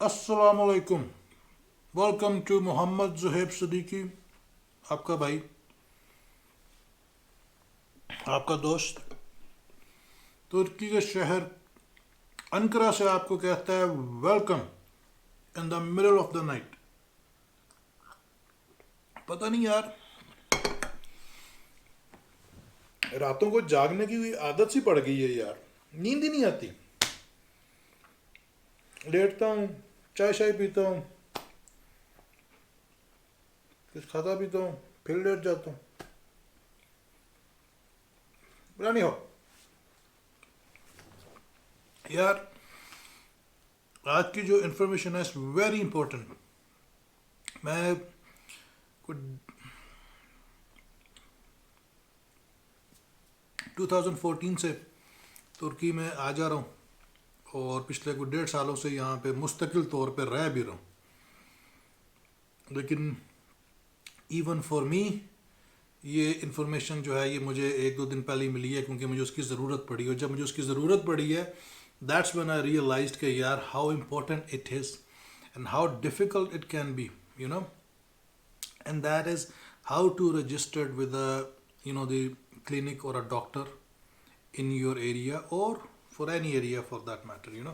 अस्सलामुअलैकुम। Welcome to Mohammad Zuhaib Siddiqui, आपका भाई, आपका दोस्त, तुर्की के शहर अंकरा से आपको कहता है welcome in the middle of the night. पता नहीं यार, रातों को जागने की आदत सी पड़ गई है यार, नींद ही नहीं आती। लेटता हूँ, चाय शाय पीता हूँ, कुछ खाता पीता हूँ, फिर लेट जाता हूँ। पुरानी हो यार, आज की जो इन्फॉर्मेशन है वेरी इंपॉर्टेंट। मैं कुछ 2014 से तुर्की में आ जा रहा हूँ और पिछले कुछ 1.5 सालों से यहाँ पे मुस्तकिल तौर पे रह भी रहा हूँ। लेकिन इवन फॉर मी ये इन्फॉर्मेशन जो है ये मुझे 1-2 दिन पहले ही मिली है, क्योंकि मुझे उसकी ज़रूरत पड़ी। और जब मुझे उसकी ज़रूरत पड़ी है, दैट्स व्हेन आई रियलाइज्ड कि यार how important it is and how difficult it can be, you know. And that is how to registered with the clinic or a doctor in your area or for any area for that matter, you know.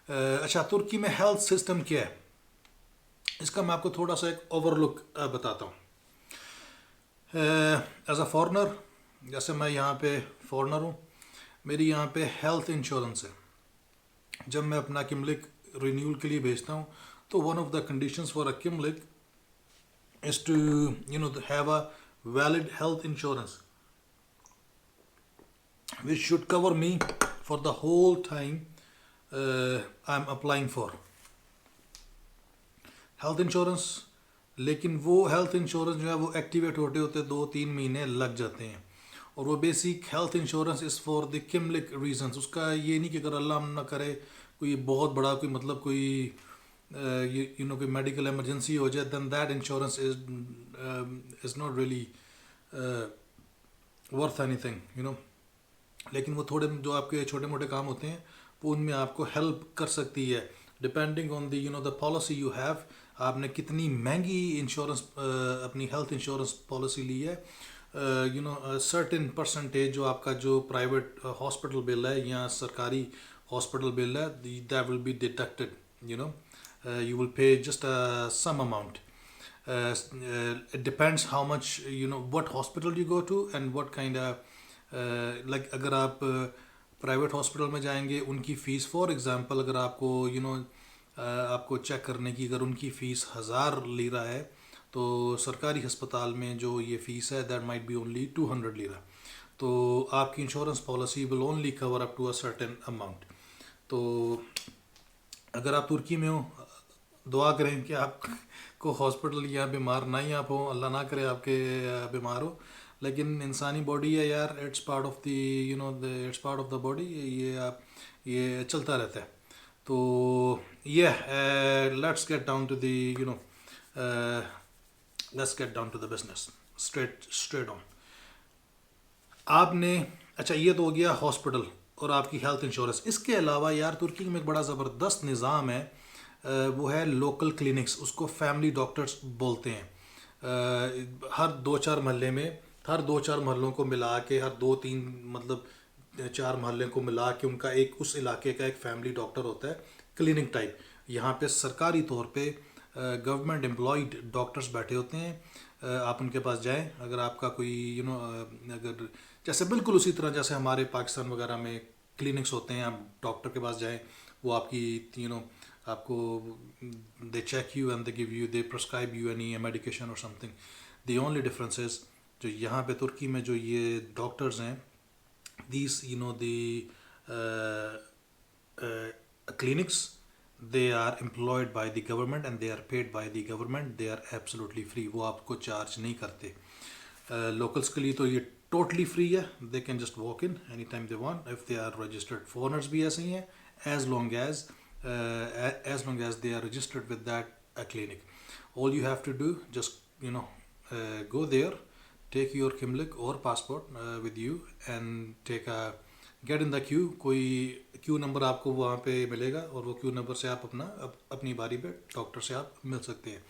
अच्छा, तुर्की में health system क्या है, इसका मैं आपको थोड़ा सा एक ओवरलुक बताता हूँ। एज अ फॉरनर, जैसे मैं यहाँ पे फॉरनर हूँ, मेरी यहाँ पे हेल्थ इंश्योरेंस है। जब मैं अपना किमलिक रिन्यूअल के लिए भेजता हूँ तो one of the conditions for a किमलिक is to have a valid health insurance which should cover me for the whole time I'm applying for health insurance। लेकिन वो हेल्थ इंश्योरेंस जो है वो एक्टिवेट होते होते 2-3 महीने लग जाते हैं। और वो basic health insurance is for the किमलिक रीजंस। उसका ये नहीं कि अगर अल्लाह ना करे कोई बहुत बड़ा कोई मतलब कोई कोई मेडिकल इमरजेंसी हो जाए, then that insurance is not really worth anything, you know. लेकिन वो थोड़े जो आपके छोटे मोटे काम होते हैं वो उनमें आपको हेल्प कर सकती है, depending on the the policy you have. आपने कितनी महंगी इंश्योरेंस अपनी हेल्थ इंश्योरेंस पॉलिसी ली है, सर्टेन परसेंटेज जो आपका जो प्राइवेट हॉस्पिटल बिल है या सरकारी हॉस्पिटल बिल है, that will be deducted, you will pay just some amount. It depends how much, what hospital you go to and what kind of like अगर आप private hospital में जाएंगे, उनकी fees for example अगर आपको आपको check करने की अगर उनकी फ़ीस 1000 लिरा है, तो सरकारी अस्पताल में जो ये फ़ीस है that might be only 200 lira. तो आपकी insurance policy will only cover up to a certain amount. तो अगर आप तुर्की में हो, दुआ करें कि आपको हॉस्पिटल या बीमार ना ही आप हो, अल्लाह ना करे आपके बीमार हो। लेकिन इंसानी बॉडी है यार, it's part of the it's part of the body, ये चलता रहता है। तो ये let's get down to the let's get down to the business, straight on. आपने, अच्छा ये तो हो गया हॉस्पिटल और आपकी हेल्थ इंश्योरेंस। इसके अलावा यार तुर्की में एक बड़ा ज़बरदस्त निज़ाम है, वो है लोकल क्लिनिक्स, उसको फैमिली डॉक्टर्स बोलते हैं। हर 2-4 महल्ले में, हर 2-4 महल्लों को मिला के, हर 2-3 मतलब 4 महल्ले को मिला के उनका एक उस इलाके का एक फैमिली डॉक्टर होता है, क्लिनिक टाइप। यहाँ पे सरकारी तौर पे गवर्नमेंट एम्प्लॉयड डॉक्टर्स बैठे होते हैं। आप उनके पास जाएं अगर आपका कोई अगर जैसे बिल्कुल उसी तरह जैसे हमारे पाकिस्तान वगैरह में क्लिनिक्स होते हैं, आप डॉक्टर के पास जाएं, वो आपकी आपको they check you and they give you, they prescribe you any medication और something. The only difference is जो यहाँ पे तुर्की में जो ये डॉक्टर्स हैं, these the clinics, they are employed by the government and they are paid by the government, they are absolutely free, वो आपको चार्ज नहीं करते। लोकल्स के लिए तो ये टोटली फ्री है, they can just walk in any time they want if they are registered. Foreigners भी ऐसे ही हैं, as long as they are registered with that clinic. All you have to do just go there, take your Kimlik or passport with you and take a get in the Q, कोई Q number आपको वहाँ पे मिलेगा और वो Q number से आप अपनी बारी पे डॉक्टर से आप मिल सकते हैं.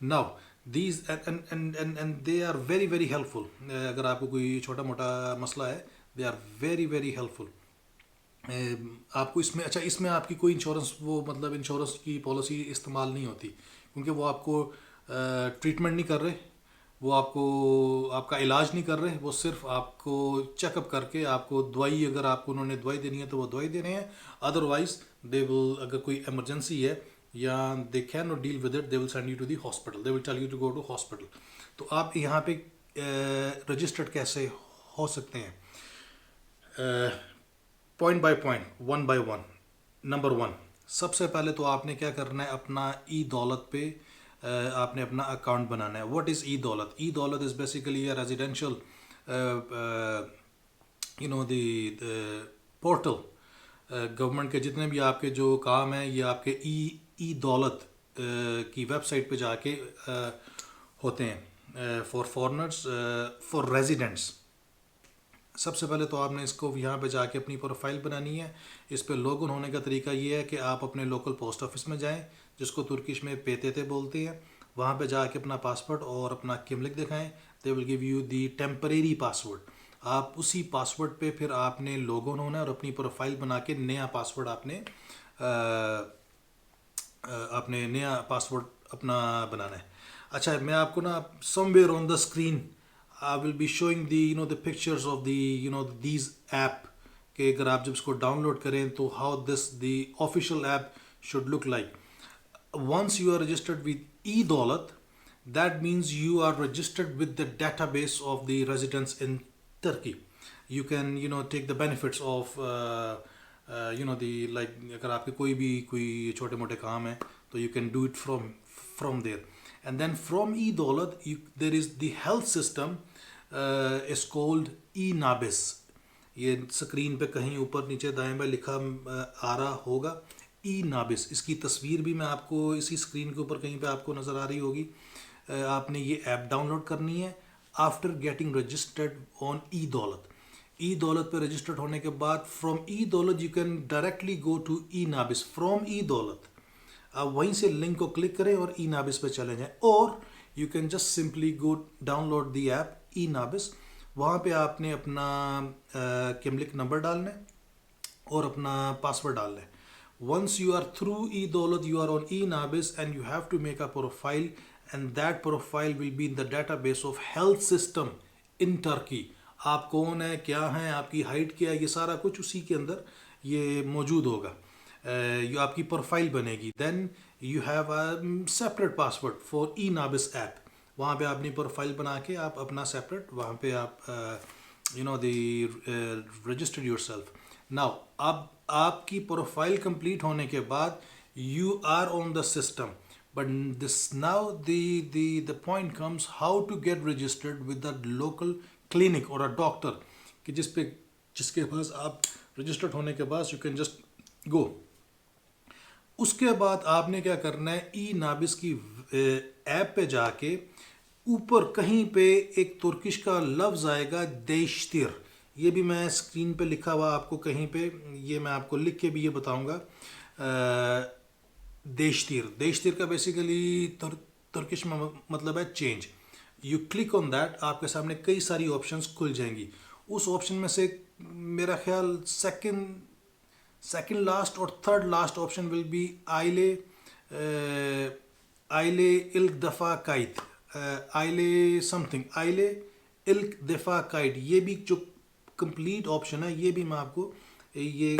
Now these and they are very very helpful. अगर आपको कोई छोटा मोटा मसला है, they are very very helpful. आपको इसमें, अच्छा इसमें आपकी कोई इंश्योरेंस, वो मतलब इंश्योरेंस की पॉलिसी इस्तेमाल नहीं होती, क्योंकि वो आपको ट्रीटमेंट नहीं कर रहे, वो आपको आपका इलाज नहीं कर रहे, वो सिर्फ आपको चेकअप करके आपको दवाई, अगर आपको उन्होंने दवाई देनी है तो वो दवाई दे रहे हैं. अदरवाइज दे विल, अगर कोई इमरजेंसी है या they can not deal with it, they will send you to the hospital, they will tell you to go to hospital. तो आप यहाँ पे रजिस्टर्ड कैसे हो सकते हैं? Point by point, one by one. Number one, सबसे पहले तो आपने क्या करना है, अपना ई दौलत पे आपने अपना अकाउंट बनाना है. व्हाट इज़ ई दौलत? ई दौलत is basically a residential the portal. Government के जितने भी आपके जो काम हैं, ये आपके ई दौलत की वेबसाइट पे जाके होते हैं फॉर फॉरनर्स, फॉर रेजिडेंट्स. सबसे पहले तो आपने इसको यहाँ पे जाके अपनी प्रोफाइल बनानी है. इस पे लॉगिन होने का तरीका ये है कि आप अपने लोकल पोस्ट ऑफिस में जाएं, जिसको तुर्किश में पेतेते बोलते हैं. वहाँ पे जाके अपना पासवर्ड और अपना किमलिक दिखाएं. They will give you the temporary password. आप उसी पासवर्ड पे फिर आपने लॉगिन होना है और अपनी प्रोफाइल बना के नया पासवर्ड आपने नया पासवर्ड अपना बनाना है. अच्छा, मैं आपको ना somewhere on the screen I will be showing the pictures of these app, कि अगर आप जब इसको डाउनलोड करें तो how the official app should look like. Once you are registered with eDaulat, that means you are registered with the database of the residents in Turkey. You can take the benefits of the, like अगर आपके कोई छोटे मोटे काम है तो you can do it from there. And then from eDaulat there is the health system is called eNabis. ये screen पे कहीं ऊपर नीचे दाएं बाएं लिखा आ रहा होगा eNabis. इसकी तस्वीर भी मैं आपको इसी स्क्रीन के ऊपर कहीं पे आपको नज़र आ रही होगी. आपने ये ऐप डाउनलोड करनी है after getting registered on eDaulat. eDaulat पे रजिस्टर्ड होने के बाद from eDaulat you can directly go to eNabis. From eDaulat आप वहीं से लिंक को क्लिक करें और eNabis पे चले जाएं, और you can just simply go download the app eNabis. वहाँ पे आपने अपना किमलिक नंबर डालना है और अपना पासवर्ड डालना है. Once you are through eDaulat, you are on eNabis and you have to make a profile, and that profile will be in the database of health system in Turkey. आप कौन है, क्या हैं, आपकी हाइट क्या है, ये सारा कुछ उसी के अंदर ये मौजूद होगा. ये आपकी प्रोफाइल बनेगी. Then you have a separate password for eNabis app. वहाँ पे आपने प्रोफाइल बना के आप अपना सेपरेट वहाँ पे आप रजिस्टर योरसेल्फ. नाउ अब आपकी प्रोफाइल कंप्लीट होने के बाद you are on the system, but this now the point comes how to get registered with the local clinic और अ डॉक्टर, कि जिसके पास आप रजिस्टर्ड होने के बाद यू कैन जस्ट गो. उसके बाद आपने क्या करना है, eNabis की ऐप पे जाके ऊपर कहीं पे एक तुर्किश का लफ्ज़ आएगा देशतिर. ये भी मैं स्क्रीन पे लिखा हुआ आपको कहीं पे, ये मैं आपको लिख के भी ये बताऊंगा. देशतिर का बेसिकली तुर्किश में मतलब है change. You click on that, आपके सामने कई सारी ऑप्शंस खुल जाएंगी. उस ऑप्शन में से मेरा ख्याल सेकंड लास्ट और third last option will be आइले इल्क दफ़ा काइट, आइले इल्क दफ़ा काइट. ये भी जो कंप्लीट ऑप्शन है, ये भी मैं आपको ये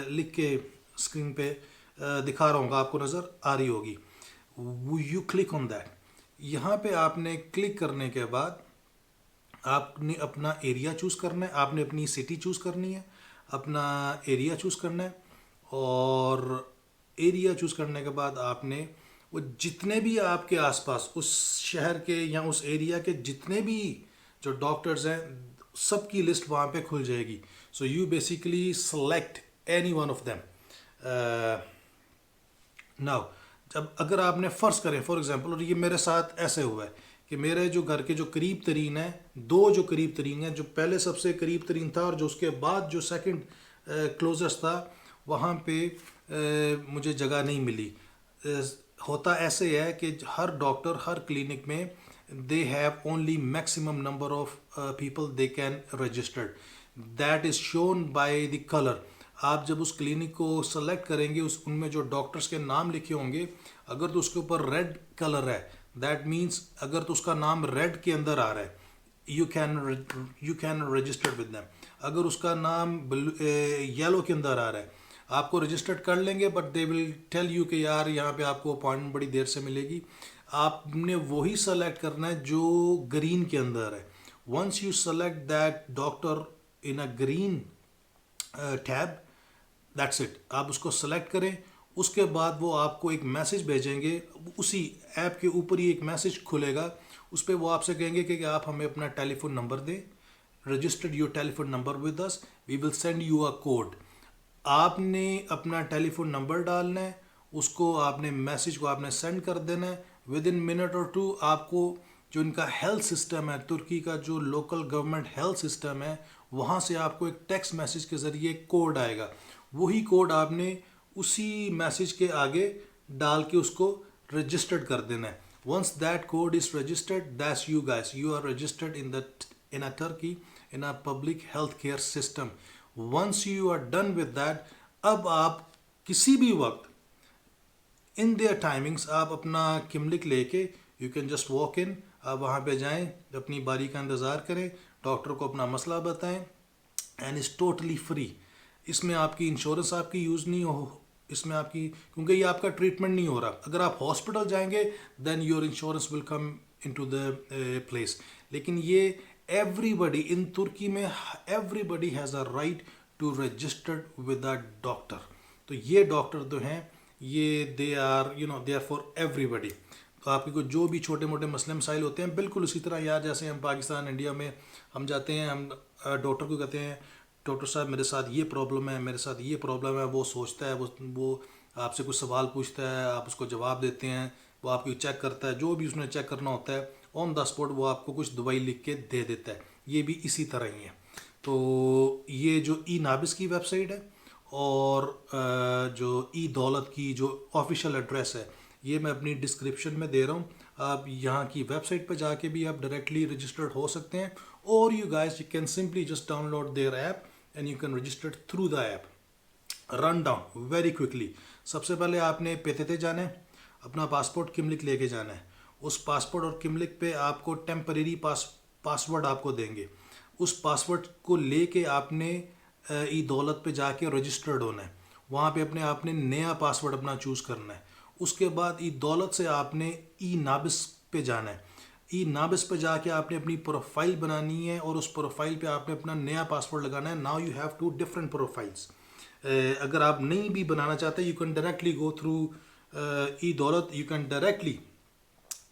लिख के स्क्रीन पे दिखा रहा हूँ, आपको नज़र आ रही होगी. You click on that. यहाँ पे आपने क्लिक करने के बाद आपने अपना एरिया चूज़ करना है, आपने अपनी सिटी चूज़ करनी है, अपना एरिया चूज़ करना है, और एरिया चूज़ करने के बाद आपने वो जितने भी आपके आसपास उस शहर के या उस एरिया के जितने भी जो डॉक्टर्स हैं, सबकी लिस्ट वहाँ पे खुल जाएगी. So you basically select any one of them. Now जब अगर आपने फ़र्ज करें फॉर एग्जांपल, और ये मेरे साथ ऐसे हुआ है कि मेरे जो घर के जो करीब तरीन है, दो जो करीब तरीन है, जो पहले सबसे करीब तरीन था और जो उसके बाद जो सेकंड क्लोजेस्ट था, वहाँ पे मुझे जगह नहीं मिली। होता ऐसे है कि हर डॉक्टर हर क्लिनिक में they have only maximum number of people they can registered, that is shown by the colour. आप जब उस क्लिनिक को सेलेक्ट करेंगे, उस उनमें जो डॉक्टर्स के नाम लिखे होंगे, अगर तो उसके ऊपर रेड कलर है, दैट मीन्स अगर तो उसका नाम रेड के अंदर आ रहा है, you can register with them. अगर उसका नाम येलो के अंदर आ रहा है, आपको रजिस्टर्ड कर लेंगे, but they will tell you कि यार यहाँ पे आपको अपॉइंटमेंट बड़ी देर से मिलेगी। आपने वही सेलेक्ट करना है जो ग्रीन के अंदर है। Once you select that doctor in a green tab, that's it, आप उसको सेलेक्ट करें। उसके बाद वो आपको एक मैसेज भेजेंगे, उसी ऐप के ऊपर ही एक मैसेज खुलेगा, उस पर वो आपसे कहेंगे कि आप हमें अपना टेलीफोन नंबर दें, registered your telephone number with us, we will send you a code. आपने अपना टेलीफोन नंबर डालना है, उसको आपने मैसेज को आपने सेंड कर देना है। विद इन मिनट और टू आपको जो इनका हेल्थ सिस्टम है, तुर्की का जो लोकल गवर्नमेंट हेल्थ सिस्टम है, वहाँ से आपको एक टेक्स्ट मैसेज के ज़रिए कोड आएगा। वही कोड आपने उसी मैसेज के आगे डाल के उसको रजिस्टर्ड कर देना है। Once that code is registered, that's you guys, you are registered in a Turkey in a public health care system. Once you are done with that, अब आप किसी भी वक्त इन देयर टाइमिंग्स आप अपना किमलिक लेके यू कैन जस्ट वॉक इन, आप वहाँ पे जाएं, अपनी बारी का इंतज़ार करें, डॉक्टर को अपना मसला बताएं, एंड इज़ टोटली फ्री। इसमें आपकी इंश्योरेंस आपकी यूज़ नहीं हो, इसमें आपकी, क्योंकि ये आपका ट्रीटमेंट नहीं हो रहा। अगर आप हॉस्पिटल जाएंगे then your insurance will come into the place. लेकिन ये एवरीबडी इन तुर्की में, everybody has a right to registered with a doctor. तो ये डॉक्टर जो हैं ये they are they are for everybody. तो आपके को जो भी छोटे मोटे मसले मसाइल होते हैं, बिल्कुल उसी तरह यार जैसे हम पाकिस्तान इंडिया में हम जाते हैं, हम डॉक्टर को कहते हैं डॉक्टर साहब मेरे साथ ये प्रॉब्लम है, मेरे साथ ये प्रॉब्लम है, वो सोचता है, वो आपसे कुछ सवाल पूछता है, आप उसको जवाब देते हैं, वो आपकी चेक करता है, जो भी उसने चेक करना होता है ऑन द स्पॉट वो आपको कुछ दवाई लिख के दे देता है। ये भी इसी तरह ही है। तो ये जो ई नाबिस की वेबसाइट है और जो ई दौलत की जो ऑफिशियल एड्रेस है, ये मैं अपनी डिस्क्रिप्शन में दे रहा हूँ। आप यहाँ की वेबसाइट पर जाके भी आप डायरेक्टली रजिस्टर्ड हो सकते हैं, और you guys you can simply just download their app and you can registered through the app. Run down very quickly. सबसे पहले आपने PTT जाना है, अपना पासपोर्ट किमलिक लेके जाना है। उस पासपोर्ट और किमलिक पे आपको टेम्परेरी पासवर्ड आपको देंगे। उस पासवर्ड को लेके आपने ई दौलत पे जाके रजिस्टर्ड होना है। वहाँ पे आपने नया पासवर्ड अपना चूज़ करना है। उसके बाद ई दौलत से आपने ई नाबिस पे जाना है। ई नाबिस पे जाके आपने अपनी प्रोफाइल बनानी है और उस प्रोफाइल पे आपने अपना नया पासवर्ड लगाना है। Now you have two different profiles. अगर आप नहीं भी बनाना चाहते, you can directly go through e दौलत, यू कैन डायरेक्टली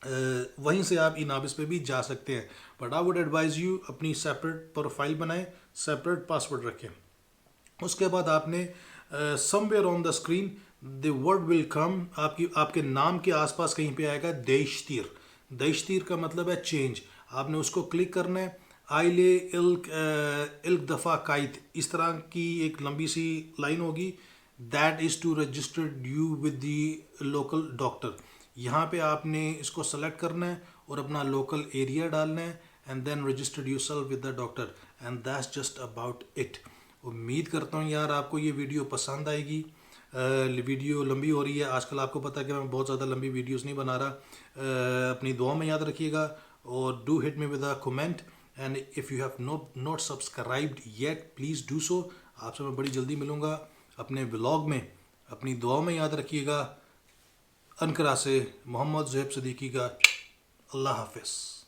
वहीं से आप ई नाबिस पे भी जा सकते हैं। But I would advise you अपनी सेपरेट प्रोफाइल बनाएं, सेपरेट पासवर्ड रखें। उसके बाद आपने somewhere on the screen the word will come, आपके नाम के आसपास कहीं पे आएगा देशतीर। देशतीर का मतलब है चेंज। आपने उसको क्लिक करना है। आइले इल्क दफ़ा काइत, इस तरह की एक लंबी सी लाइन होगी। That is to registered you with the local doctor. यहाँ पे आपने इसको सेलेक्ट करना है और अपना लोकल एरिया डालना है, and then registered yourself with the doctor, and that's just about it. उम्मीद करता हूँ यार आपको ये वीडियो पसंद आएगी। वीडियो लंबी हो रही है आजकल, आपको पता है कि मैं बहुत ज़्यादा लंबी वीडियोस नहीं बना रहा। अपनी दुआ में याद रखिएगा, और do hit me with a comment, and if you have not subscribed yet please do so. आपसे मैं बड़ी जल्दी मिलूँगा अपने व्लॉग में। अपनी दुआ में याद रखिएगा। अनकरा से मोहम्मद ज़ुहैब सिद्दीकी का अल्लाह हाफिज़।